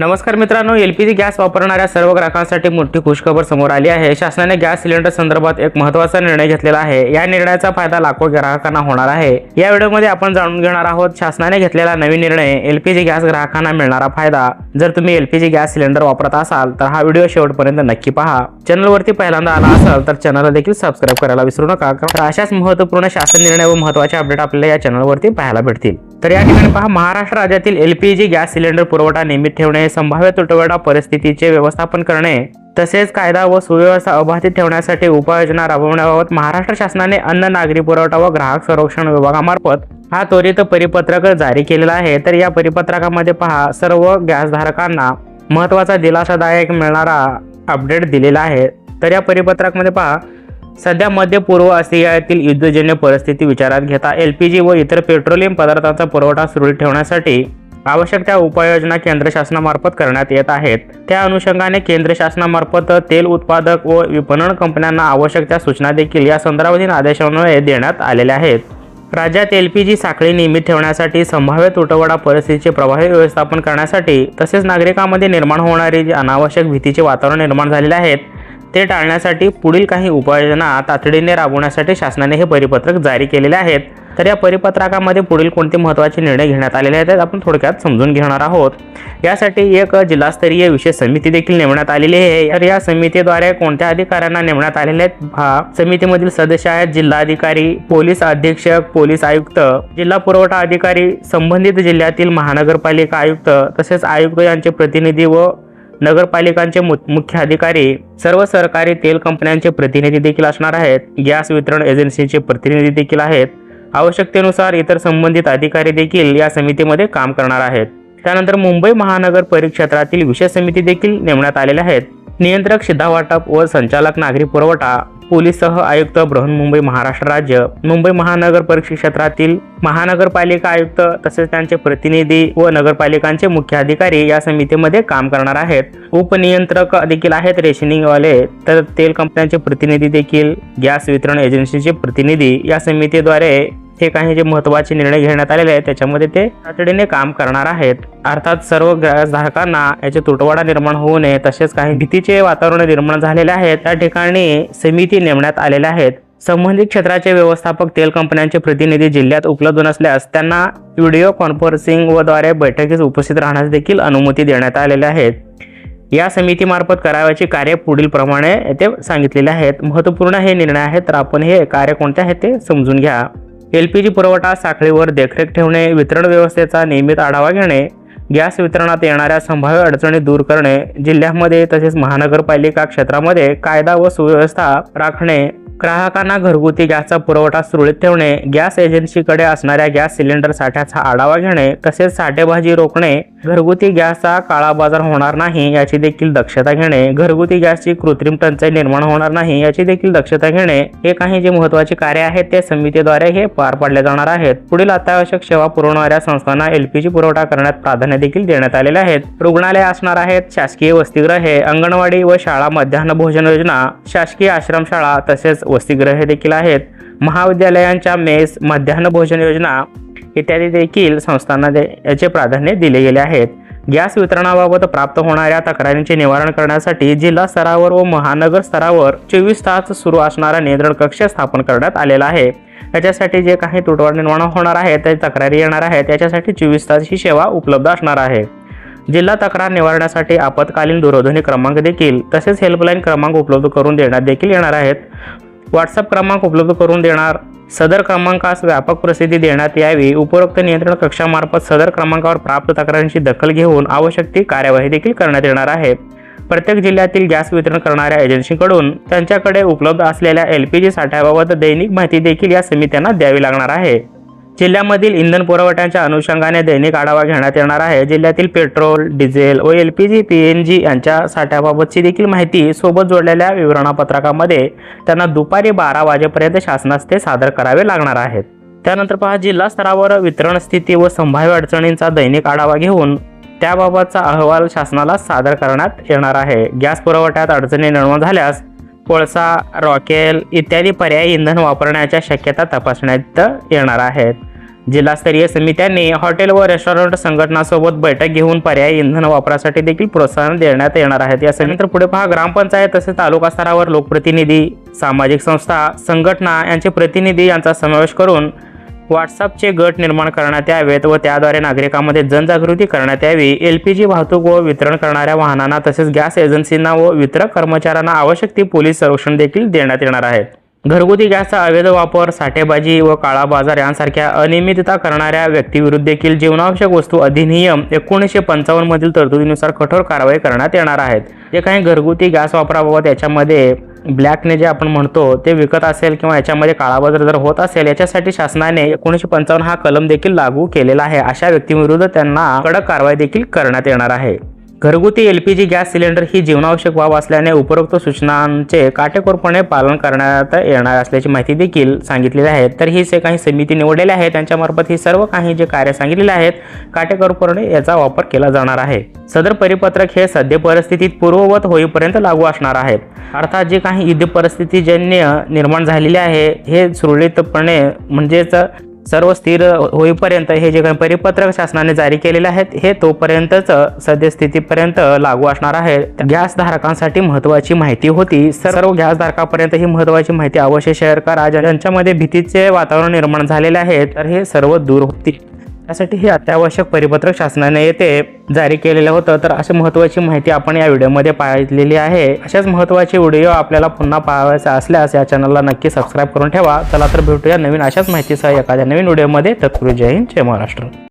नमस्कार मित्रांनो, LPG gas वापरणाऱ्या सर्व ग्राहकांसाठी मोठी खुशखबर समोर आली आहे। शासनाने गॅस सिलेंडर संदर्भात एक महत्त्वाचा निर्णय घेतलेला आहे। या निर्णयाचा फायदा लाखो ग्राहकांना होणार आहे। या व्हिडिओमध्ये आपण जाणून घेणार आहोत शासनाने घेतलेला नवीन निर्णय, एलपीजी गॅस ग्राहकांना मिळणारा फायदा। जर तुम्ही एलपीजी गॅस सिलेंडर वापरत असाल तर हा व्हिडिओ शेवटपर्यंत नक्की पहा। चॅनलवरती पहिल्यांदा आला असाल तर चॅनलला देखील सबस्क्राइब करायला विसरू नका, कारण अशाच महत्त्वपूर्ण शासन निर्णय व महत्त्वाचे अपडेट आपल्याला या चॅनलवरती पाहायला भेटतील। तर या ठिकाणी पहा, महाराष्ट्र राज्यातील एलपीजी गॅस सिलेंडर पुरवठा नियमित ठेवणे, संभाव्य तुटवडा परिस्थितीचे व्यवस्थापन करणे तसेच कायदा व सुव्यवस्था अबाधित ठेवण्यासाठी उपाययोजना राबवण्याबाबत महाराष्ट्र शासनाने अन्न, नागरी पुरवठा व ग्राहक संरक्षण विभागामार्फत हा त्वरित परिपत्रक जारी केलेला आहे। तर या परिपत्रकामध्ये पहा, सर्व गॅसधारकांना महत्त्वाचा दिलासादायक मिळणारा अपडेट दिलेला आहे। तर या परिपत्रकामध्ये पहा, सध्या मध्य पूर्व आशियातील युद्धजन्य परिस्थिती विचारात घेता एलपीजी व इतर पेट्रोलियम पदार्थांचा पुरवठा सुरळीत ठेवण्यासाठी आवश्यक त्या उपाययोजना केंद्र शासनामार्फत करण्यात येत आहेत। त्या अनुषंगाने केंद्र शासनामार्फत तेल उत्पादक व विपणन कंपन्यांना आवश्यक त्या सूचना देखील या संदर्भातील आदेशान्वये देण्यात आलेल्या आहेत। राज्यात एलपीजी साखळी नियमित ठेवण्यासाठी, संभाव्य तुटवडा परिस्थितीचे प्रभावी व्यवस्थापन करण्यासाठी तसेच नागरिकांमध्ये निर्माण होणारी जी अनावश्यक भीतीचे वातावरण निर्माण झालेले आहेत ते टाळण्यासाठी पुढील काही उपाययोजना तातडीने राबवण्यासाठी शासनाने हे परिपत्रक जारी केलेले आहेत। तर या परिपत्रकामध्ये पुढील कोणते महत्त्वाचे निर्णय घेण्यात आलेले आहेत आपण थोडक्यात समजून घेणार आहोत। यासाठी एक जिल्हास्तरीय विशेष समिती देखील नेमण्यात आलेली आहे। तर या समितीद्वारे कोणत्या अधिकाऱ्यांना नेमण्यात आलेले आहेत? समितीमधील सदस्य आहेत जिल्हाधिकारी, पोलीस अधीक्षक, पोलीस आयुक्त, जिल्हा पुरवठा अधिकारी, संबंधित जिल्ह्यातील महानगरपालिका आयुक्त तसेच आयुक्त यांचे प्रतिनिधी व नगरपालिकांचे मुख्य अधिकारी, सर्व सरकारी तेल कंपन्यांचे प्रतिनिधी देखील असणार आहेत, गॅस वितरण एजन्सीचे प्रतिनिधी देखील आहेत, आवश्यकतेनुसार इतर संबंधित अधिकारी देखील या समितीमध्ये काम करणार आहेत। त्यानंतर मुंबई महानगर परिक्षेत्रातील विशेष समिती देखील नेमण्यात आलेल्या आहेत। नियंत्रक शिधावाटप व संचालक नागरी पुरवठा, पोलीस सह आयुक्त बृहन्मुंबई महाराष्ट्र राज्य, मुंबई महानगर परिक्षेत्रातील महानगरपालिका आयुक्त तसेच त्यांचे प्रतिनिधी व नगरपालिकांचे मुख्य अधिकारी या समितीमध्ये काम करणार आहेत। उपनियंत्रक देखील आहेत रेशनिंगवाले, तर तेल कंपन्यांचे प्रतिनिधी देखील, गॅस वितरण एजन्सीचे प्रतिनिधी या समितीद्वारे हे काही जे महत्त्वाचे निर्णय घेण्यात आलेले आहेत त्याच्यामध्ये ते तातडीने काम करणार आहेत। अर्थात सर्व गॅसधारकांना याचे तुटवडा निर्माण होऊ नये तसेच काही भीतीचे वातावरण निर्माण झालेले आहे त्या ठिकाणी समिती नेमण्यात आलेल्या आहेत। संबंधित क्षेत्राचे व्यवस्थापक तेल कंपन्यांचे प्रतिनिधी जिल्ह्यात उपलब्ध नसल्यास त्यांना व्हिडिओ कॉन्फरन्सिंग व द्वारे बैठकीस उपस्थित राहण्यास देखील अनुमती देण्यात आलेल्या आहेत। या समितीमार्फत करावयाचे कार्य पुढील प्रमाणे येथे सांगितलेले आहेत। महत्त्वपूर्ण हे निर्णय आहेत, तर आपण हे कार्य कोणते आहेत ते समजून घ्या। एलपीजी पुरवठा साखळीवर देखरेख ठेवणे, वितरण व्यवस्थेचा नियमित आढावा घेणे, गॅस वितरणात येणाऱ्या संभाव्य अडचणी दूर करणे, जिल्ह्यामध्ये तसेच महानगरपालिका क्षेत्रामध्ये कायदा व सुव्यवस्था राखणे, ग्राहकांना घरगुती गॅसचा पुरवठा सुरळीत ठेवणे, गॅस एजन्सीकडे असणाऱ्या गॅस सिलेंडर साठ्याचा आढावा घेणे तसेच साठेबाजी रोखणे, घरगुती गॅसचा काळा बाजार होणार नाही याची देखील दक्षता घेणे, घरगुती गॅसची कृत्रिम टंचाई निर्माण होणार नाही याची देखील दक्षता घेणे, हे काही जे महत्त्वाचे कार्य आहेत ते समितीद्वारे हे पार पाडले जाणार आहेत। पुढील अत्यावश्यक सेवा पुरवणाऱ्या संस्थांना एलपीजी पुरवठा करण्यात प्राधान्य देखील देण्यात आलेले आहेत। रुग्णालय असणार आहेत, शासकीय वसतिगृहे, अंगणवाडी व शाळा मध्यान्ह भोजन योजना, शासकीय आश्रमशाळा तसेच वसतिगृहे देखील आहेत, महाविद्यालयांच्या मेस, मध्यान्ह भोजन योजना इत्यादी देखील संस्थांना याचे प्राधान्य दिले गेले आहेत। गॅस वितरणाबाबत प्राप्त होणाऱ्या तक्रारींचे निवारण करण्यासाठी जिल्हा स्तरावर व महानगर स्तरावर 24 तास सुरू असणारा नियंत्रण कक्ष स्थापन करण्यात आलेला आहे। याच्यासाठी जे काही तुटवडा निर्माण होणार आहे ते तक्रारी येणार आहेत त्याच्यासाठी 24 तास ही सेवा उपलब्ध असणार आहे। जिल्हा तक्रार निवारणासाठी आपत्कालीन दूरध्वनी क्रमांक देखील तसेच हेल्पलाईन क्रमांक उपलब्ध करून देण्यात देखील येणार आहेत। व्हॉट्सअप क्रमांक उपलब्ध करून देणार, सदर क्रमांकास व्यापक प्रसिद्धी देण्यात यावी। उपरोक्त नियंत्रण कक्षामार्फत सदर क्रमांकावर प्राप्त तक्रारींची दखल घेऊन आवश्यक ती कार्यवाही देखील करण्यात येणार आहे। प्रत्येक जिल्ह्यातील गॅस वितरण करणाऱ्या एजन्सीकडून त्यांच्याकडे उपलब्ध असलेल्या एलपीजी साठ्याबाबत दैनिक माहिती देखील या समित्यांना द्यावी लागणार आहे। जिल्ह्यामधील इंधन पुरवठ्याच्या अनुषंगाने दैनिक आढावा घेण्यात येणार आहे। जिल्ह्यातील पेट्रोल, डिझेल व एलपीजी, पीएनजी यांच्या साठ्याबाबतची देखील माहिती सोबत जोडलेल्या विवरणपत्रकामध्ये त्यांना दुपारी 12 वाजेपर्यंत शासनास ते सादर करावे लागणार आहेत। त्यानंतर पहा, जिल्हा स्तरावर वितरण स्थिती व संभाव्य अडचणींचा दैनिक आढावा घेऊन त्याबाबतचा अहवाल शासनाला सादर करण्यात येणार आहे। गॅस पुरवठ्यात अडचणी निर्माण झाल्यास कोळसा, रॉकेल इत्यादी पर्यायी इंधन वापरण्याच्या शक्यता तपासण्यात येणार आहेत। जिल्हास्तरीय समित्यांनी हॉटेल व रेस्टॉरंट संघटनांसोबत बैठक घेऊन पर्यायी इंधन वापरासाठी देखील प्रोत्साहन देण्यात येणार आहे। या समितीनंतर पुढे पहा, ग्रामपंचायत तसेच तालुका स्तरावर लोकप्रतिनिधी, सामाजिक संस्था, संघटना यांचे प्रतिनिधी यांचा समावेश करून व्हॉट्सअपचे गट निर्माण करण्यात यावेत व त्याद्वारे नागरिकांमध्ये जनजागृती करण्यात यावी। LPG वाहतूक व वितरण करणाऱ्या वाहनांना तसेच गॅस एजन्सींना व वितरक कर्मचाऱ्यांना आवश्यक ती पोलीस संरक्षण देखील देण्यात येणार आहे। घरगुती गॅसचा अवैध वापर, साठेबाजी व काळा बाजार यांसारख्या अनियमितता करणाऱ्या व्यक्तीविरुद्ध देखील जीवनावश्यक वस्तू अधिनियम 1955 मधील तरतुदीनुसार कठोर कारवाई करण्यात येणार आहेत। जे काही घरगुती गॅस वापराबाबत याच्यामध्ये ब्लॅकने जे आपण म्हणतो ते विकत असेल किंवा याच्यामध्ये काळा बाजार जर होत असेल, याच्यासाठी शासनाने 1955 हा कलम देखील लागू केलेला आहे। अशा व्यक्तींविरुद्ध त्यांना कडक कारवाई देखील करण्यात येणार आहे। घरगुती LPG गॅस सिलेंडर ही जीवनावश्यक बाब असल्याने उपरोक्त सूचनांचे काटेकोरपणे पालन करण्यात येणार असल्याची माहिती देखील सांगितलेली आहे। तर ही जे काही समिती निवडलेली आहे त्यांच्यामार्फत ही सर्व काही जे कार्य सांगितलेले आहेत काटेकोरपणे याचा वापर केला जाणार आहे। सदर परिपत्रक हे सद्य परिस्थितीत पूर्ववत होईपर्यंत लागू असणार आहेत। अर्थात जे काही युद्ध परिस्थितीजन्य निर्माण झालेले आहे हे सुरळीतपणे म्हणजेच सर्व स्थिर होईपर्यंत हे जे काही परिपत्रक शासनाने जारी केलेले आहेत हे तोपर्यंतच सद्यस्थितीपर्यंत लागू असणार आहे। गॅस धारकांसाठी महत्त्वाची माहिती होती। सर्व गॅस धारकांपर्यंत ही महत्त्वाची माहिती अवश्य शेअर करा। ज्यांच्यामध्ये भीतीचे वातावरण निर्माण झालेले आहे तर हे सर्व दूर होतील। त्यासाठी हे अत्यावश्यक परिपत्रक शासनाने येथे जारी केलेलं होतं। तर अशी महत्त्वाची माहिती आपण या व्हिडिओमध्ये पाहिलेली आहे। अशाच महत्त्वाचे व्हिडिओ आपल्याला पुन्हा पाहायचे असल्यास या चॅनलला नक्की सबस्क्राईब करून ठेवा। चला तर भेटूया नवीन अशाच माहितीसह एखाद्या नवीन व्हिडिओमध्ये। तत्पूर्वी जय हिंद, जय महाराष्ट्र।